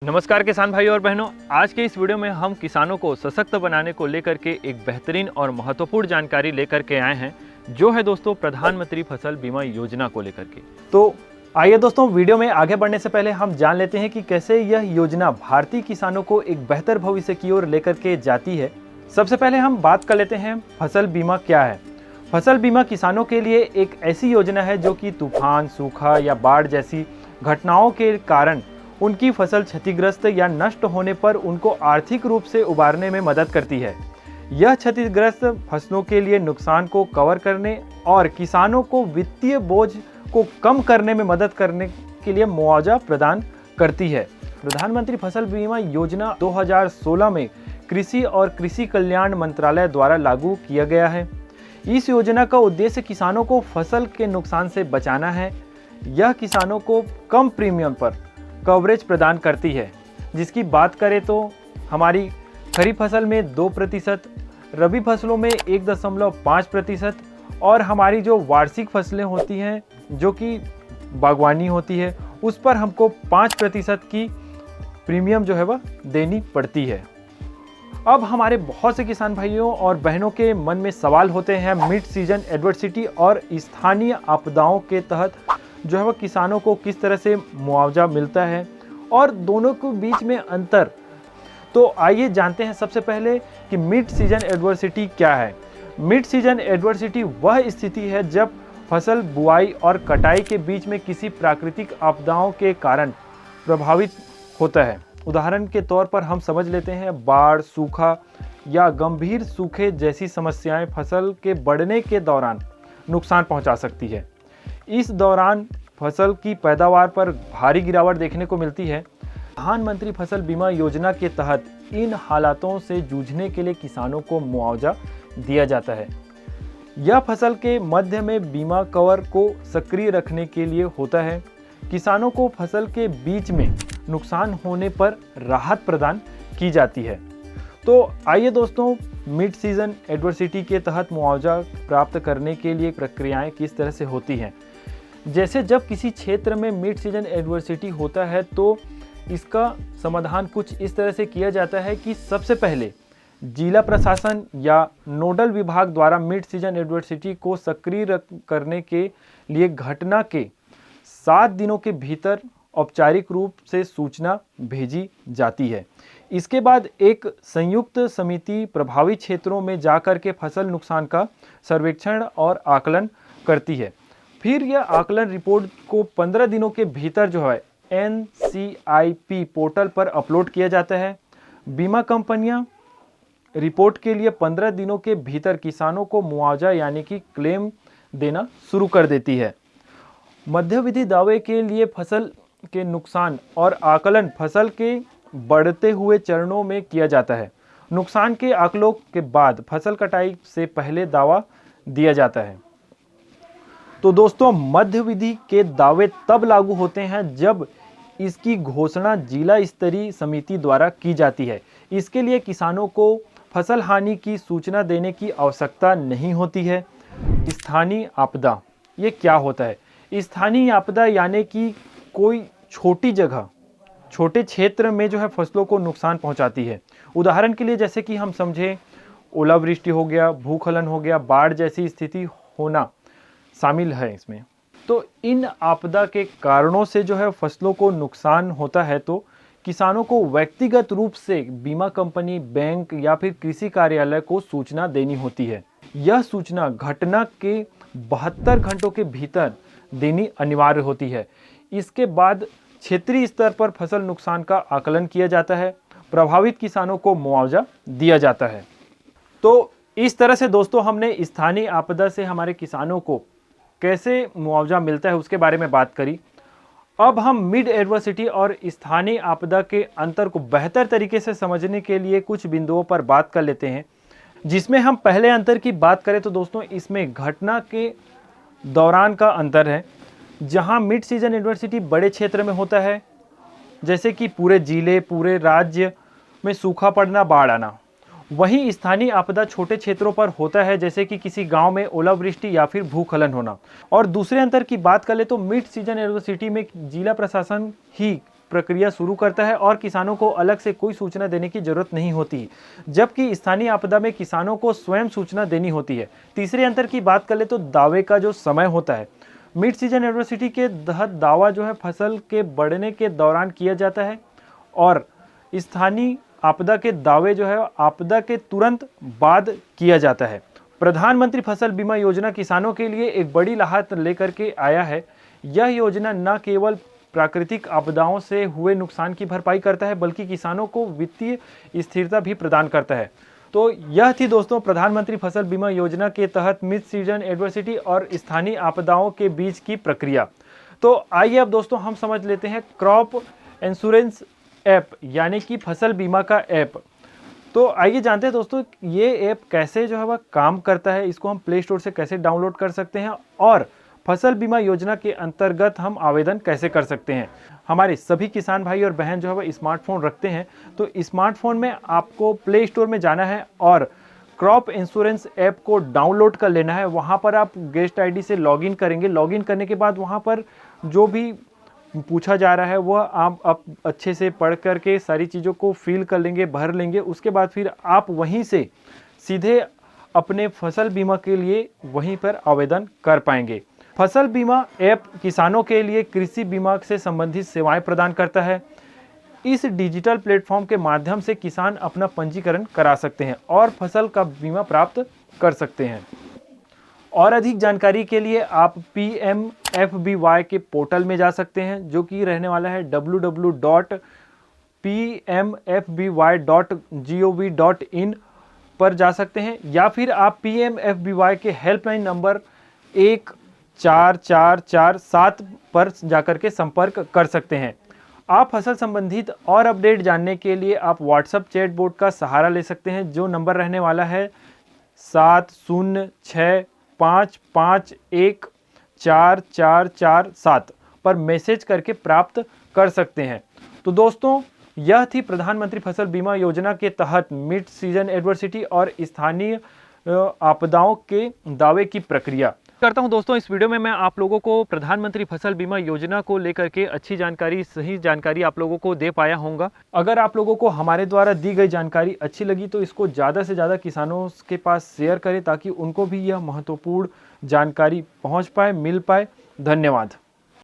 नमस्कार किसान भाई और बहनों, आज के इस वीडियो में हम किसानों को सशक्त बनाने को लेकर के एक बेहतरीन और महत्वपूर्ण जानकारी लेकर के आए हैं, जो है दोस्तों प्रधानमंत्री फसल बीमा योजना को लेकर के। तो आइए दोस्तों, वीडियो में आगे बढ़ने से पहले हम जान लेते हैं कि कैसे यह योजना भारतीय किसानों को एक बेहतर भविष्य की ओर लेकर के जाती है। सबसे पहले हम बात कर लेते हैं फसल बीमा क्या है। फसल बीमा किसानों के लिए एक ऐसी योजना है जो कि तूफान, सूखा या बाढ़ जैसी घटनाओं के कारण उनकी फसल क्षतिग्रस्त या नष्ट होने पर उनको आर्थिक रूप से उबारने में मदद करती है। यह क्षतिग्रस्त फसलों के लिए नुकसान को कवर करने और किसानों को वित्तीय बोझ को कम करने में मदद करने के लिए मुआवजा प्रदान करती है। प्रधानमंत्री फसल बीमा योजना 2016 में कृषि और कृषि कल्याण मंत्रालय द्वारा लागू किया गया है। इस योजना का उद्देश्य किसानों को फसल के नुकसान से बचाना है। यह किसानों को कम प्रीमियम पर कवरेज प्रदान करती है, जिसकी बात करें तो हमारी खरीफ फसल में 2%, रबी फसलों में 1.5% और हमारी जो वार्षिक फसलें होती हैं जो कि बागवानी होती है, उस पर हमको 5% की प्रीमियम जो है वह देनी पड़ती है। अब हमारे बहुत से किसान भाइयों और बहनों के मन में सवाल होते हैं मिड सीजन एडवर्सिटी और स्थानीय आपदाओं के तहत जो है वह किसानों को किस तरह से मुआवजा मिलता है और दोनों के बीच में अंतर। तो आइए जानते हैं सबसे पहले कि मिड सीजन एडवर्सिटी क्या है। मिड सीजन एडवर्सिटी वह स्थिति है जब फसल बुआई और कटाई के बीच में किसी प्राकृतिक आपदाओं के कारण प्रभावित होता है। उदाहरण के तौर पर हम समझ लेते हैं बाढ़, सूखा या गंभीर सूखे जैसी समस्याएं फसल के बढ़ने के दौरान नुकसान पहुंचा सकती है। इस दौरान फसल की पैदावार पर भारी गिरावट देखने को मिलती है। प्रधानमंत्री फसल बीमा योजना के तहत इन हालातों से जूझने के लिए किसानों को मुआवजा दिया जाता है। यह फसल के मध्य में बीमा कवर को सक्रिय रखने के लिए होता है। किसानों को फसल के बीच में नुकसान होने पर राहत प्रदान की जाती है। तो आइए दोस्तों, मिड सीजन एडवर्सिटी के तहत मुआवजा प्राप्त करने के लिए प्रक्रियाएं किस तरह से होती हैं। जैसे जब किसी क्षेत्र में मिड सीजन एडवर्सिटी होता है तो इसका समाधान कुछ इस तरह से किया जाता है कि सबसे पहले जिला प्रशासन या नोडल विभाग द्वारा मिड सीजन एडवर्सिटी को सक्रिय करने के लिए घटना के 7 दिनों के भीतर औपचारिक रूप से सूचना भेजी जाती है। इसके बाद एक संयुक्त समिति प्रभावित क्षेत्रों में जाकर के फसल नुकसान का सर्वेक्षण और आकलन करती है। फिर यह आकलन रिपोर्ट को 15 दिनों के भीतर जो है NCIP पोर्टल पर अपलोड किया जाता है। बीमा कंपनियां रिपोर्ट के लिए 15 दिनों के भीतर किसानों को मुआवजा यानी कि क्लेम देना शुरू कर देती है। मध्यावधि दावे के लिए फसल के नुकसान और आकलन फसल के बढ़ते हुए चरणों में किया जाता है। नुकसान के आकलों के बाद फसल कटाई से पहले दावा दिया जाता है। तो दोस्तों, मध्यावधि के दावे तब लागू होते हैं जब इसकी घोषणा जिला स्तरीय समिति द्वारा की जाती है। इसके लिए किसानों को फसल हानि की सूचना देने की आवश्यकता नहीं होती है। स्थानीय आपदा, ये क्या होता है? स्थानीय आपदा यानी कि कोई छोटी जगह, छोटे क्षेत्र में जो है फसलों को नुकसान पहुंचाती है। उदाहरण के लिए जैसे कि हम समझें ओलावृष्टि हो गया, भूस्खलन हो गया, बाढ़ जैसी स्थिति होना शामिल है इसमें। तो इन आपदा के कारणों से जो है फसलों को नुकसान होता है तो किसानों को व्यक्तिगत रूप से बीमा कंपनी, बैंक या फिर कृषि कार्यालय को सूचना देनी होती है। यह सूचना घटना के 72 घंटों के भीतर देनी अनिवार्य होती है। इसके बाद क्षेत्रीय स्तर पर फसल नुकसान का आकलन किया जाता है। प्रभावित किसानों को मुआवजा दिया जाता है। तो इस तरह से दोस्तों हमने स्थानीय आपदा से हमारे किसानों को कैसे मुआवजा मिलता है उसके बारे में बात करी। अब हम मिड एडवर्सिटी और स्थानीय आपदा के अंतर को बेहतर तरीके से समझने के लिए कुछ बिंदुओं पर बात कर लेते हैं। जिसमें हम पहले अंतर की बात करें तो दोस्तों इसमें घटना के दौरान का अंतर है। जहां मिड सीजन एडवर्सिटी बड़े क्षेत्र में होता है, जैसे कि पूरे जिले, पूरे राज्य में सूखा पड़ना, बाढ़ आना। वहीं स्थानीय आपदा छोटे क्षेत्रों पर होता है, जैसे कि किसी गांव में ओलावृष्टि या फिर भूस्खलन होना। और दूसरे अंतर की बात करें तो मिड सीजन एडवर्सिटी में जिला प्रशासन ही प्रक्रिया शुरू करता है और किसानों को अलग से कोई सूचना देने की जरूरत नहीं होती, जबकि स्थानीय आपदा में किसानों को स्वयं सूचना देनी होती है। तीसरे अंतर की बात कर ले तो दावे का जो समय होता है, मिड सीजन एडवर्सिटी के तहत दावा जो है फसल के बढ़ने के दौरान किया जाता है और स्थानीय आपदा के दावे जो है आपदा के तुरंत बाद किया जाता है। प्रधानमंत्री फसल बीमा योजना किसानों के लिए एक बड़ी राहत लेकर के आया है। यह योजना न केवल प्राकृतिक आपदाओं से हुए नुकसान की भरपाई करता है, बल्कि किसानों को वित्तीय स्थिरता भी प्रदान करता है। तो यह थी दोस्तों प्रधानमंत्री फसल बीमा योजना के तहत मिड सीजन एडवर्सिटी और स्थानीय आपदाओं के बीच की प्रक्रिया। तो आइए अब दोस्तों हम समझ लेते हैं क्रॉप इंश्योरेंस ऐप यानी कि फसल बीमा का ऐप। तो आइए जानते हैं दोस्तों ये ऐप कैसे जो है वह काम करता है, इसको हम प्ले स्टोर से कैसे डाउनलोड कर सकते हैं और फसल बीमा योजना के अंतर्गत हम आवेदन कैसे कर सकते हैं। हमारे सभी किसान भाई और बहन जो है वह स्मार्टफोन रखते हैं, तो स्मार्टफोन में आपको प्ले स्टोर में जाना है और क्रॉप इंश्योरेंस ऐप को डाउनलोड कर लेना है। वहाँ पर आप गेस्ट आईडी से लॉगिन करेंगे। लॉगिन करने के बाद वहाँ पर जो भी पूछा जा रहा है वह आप अच्छे से पढ़ करके सारी चीज़ों को फिल कर लेंगे, भर लेंगे। उसके बाद फिर आप वहीं से सीधे अपने फसल बीमा के लिए वहीं पर आवेदन कर पाएंगे। फसल बीमा ऐप किसानों के लिए कृषि बीमा से संबंधित सेवाएं प्रदान करता है। इस डिजिटल प्लेटफॉर्म के माध्यम से किसान अपना पंजीकरण करा सकते हैं और फसल का बीमा प्राप्त कर सकते हैं। और अधिक जानकारी के लिए आप PMFBY के पोर्टल में जा सकते हैं, जो कि रहने वाला है www.pmfby.gov.in पर जा सकते हैं, या फिर आप PMFBY के हेल्पलाइन नंबर 14447 पर जाकर के संपर्क कर सकते हैं। आप फसल संबंधित और अपडेट जानने के लिए आप व्हाट्सएप चैटबॉट का सहारा ले सकते हैं, जो नंबर रहने वाला है 7065514447 पर मैसेज करके प्राप्त कर सकते हैं। तो दोस्तों यह थी प्रधानमंत्री फसल बीमा योजना के तहत मिड सीजन एडवर्सिटी और स्थानीय आपदाओं के दावे की प्रक्रिया। करता हूं दोस्तों इस वीडियो में मैं आप लोगों को प्रधानमंत्री फसल बीमा योजना को लेकर के अच्छी जानकारी, सही जानकारी आप लोगों को दे पाया होऊंगा। अगर आप लोगों को हमारे द्वारा दी गई जानकारी अच्छी लगी तो इसको ज़्यादा से ज़्यादा किसानों के पास शेयर करें, ताकि उनको भी यह महत्वपूर्ण जानकारी पहुंच पाए, मिल पाए। धन्यवाद।